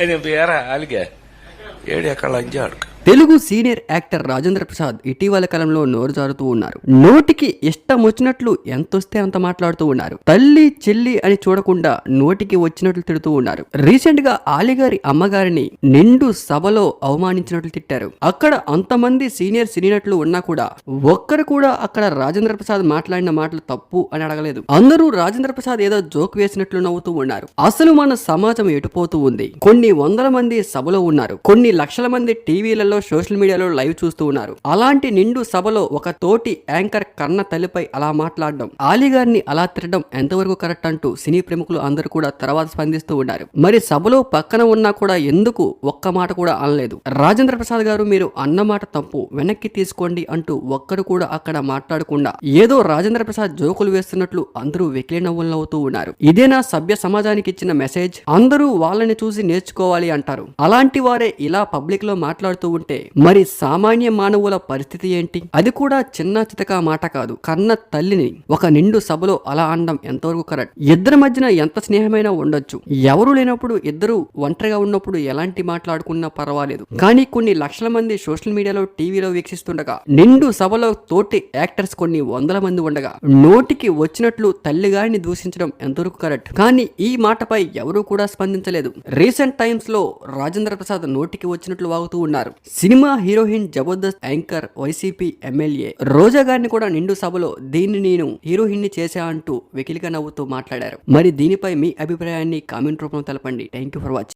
ఆయన వేరే అలిగా ఏడు ఎక్కడ లంచాడు. తెలుగు సీనియర్ యాక్టర్ రాజేంద్ర ప్రసాద్ ఇటీవల కాలంలో నోరు జారుతూ ఉన్నారు. నోటికి ఇష్టం వచ్చినట్లు ఎంతొస్తే అంత మాట్లాడుతూ ఉన్నారు. తల్లి చెల్లి అని చూడకుండా నోటికి వచ్చినట్లు తిడుతూ ఉన్నారు. రీసెంట్ గా ఆలిగారి అమ్మగారిని నిండు సభలో అవమానించినట్లు తిట్టారు. అక్కడ అంతమంది సీనియర్ సినీనట్లు ఉన్నా కూడా ఒక్కరు కూడా అక్కడ రాజేంద్ర ప్రసాద్ మాట్లాడిన మాటలు తప్పు అని అడగలేదు. అందరూ రాజేంద్ర ప్రసాద్ ఏదో జోక్ వేసినట్లు నవ్వుతూ ఉన్నారు. అసలు మన సమాజం ఎటుపోతూ ఉంది. కొన్ని వందల మంది సభలో ఉన్నారు. కొన్ని లక్షల మంది టీవీలలో సోషల్ మీడియాలో లైవ్ చూస్తూ ఉన్నారు. అలాంటి నిండు సభలో ఒక తోటి యాంకర్ కన్న తల్లిపై అలా మాట్లాడడం, ఆలీ గారిని అలా తిట్టడం ఎంతవరకు కరెక్ట్ అంటూ సినీ ప్రముఖులు అందరూ కూడా తర్వాత స్పందిస్తూ ఉన్నారు. మరి సభలో పక్కన ఉన్నా కూడా ఎందుకు ఒక్క మాట కూడా అనలేదు. రాజేంద్ర ప్రసాద్ గారు మీరు అన్నమాట తప్పు, వెనక్కి తీసుకోండి అంటూ ఒక్కరు కూడా అక్కడ మాట్లాడకుండా ఏదో రాజేంద్ర ప్రసాద్ జోకులు వేస్తున్నట్లు అందరూ వెకిలి నవ్వులు నవ్వుతూ ఉన్నారు. ఇదేనా సభ్య సమాజానికి ఇచ్చిన మెసేజ్? అందరూ వాళ్ళని చూసి నేర్చుకోవాలి అంటారు. అలాంటి వారే ఇలా పబ్లిక్ లో మాట్లాడుతూ ఉంటే మరి సామాన్య మానవుల పరిస్థితి ఏంటి? అది కూడా చిన్న చితక మాట కాదు. కన్న తల్లిని ఒక నిండు సభలో అలా అనడం ఎంతవరకు కరెక్ట్? ఇద్దరి మధ్యన ఎంత స్నేహమైనా ఉండొచ్చు. ఎవరు లేనప్పుడు ఇద్దరు ఒంటరిగా ఉన్నప్పుడు ఎలాంటి మాట్లాడుకున్నా పర్వాలేదు. కానీ కొన్ని లక్షల మంది సోషల్ మీడియాలో టీవీలో వీక్షిస్తుండగా నిండు సభలో తోటి యాక్టర్స్ కొన్ని వందల మంది ఉండగా నోటికి వచ్చినట్లు తల్లి గారిని దూషించడం ఎంతవరకు కరెక్ట్? కానీ ఈ మాటపై ఎవరూ కూడా స్పందించలేదు. రీసెంట్ టైమ్స్ లో రాజేంద్ర ప్రసాద్ నోటికి వచ్చినట్లు వాగుతూ ఉన్నారు. Cinema heroine Jabardasth anchor YCP MLA Roja గారిని కూడా నిండు సభలో దీన్ని నేను హీరోయిన్ ని చేశా అంటూ వెకిలిగా నవ్వుతూ మాట్లాడారు. మరి దీనిపై మీ అభిప్రాయాన్ని కామెంట్ రూపంలో తెలపండి. Thank you for watching.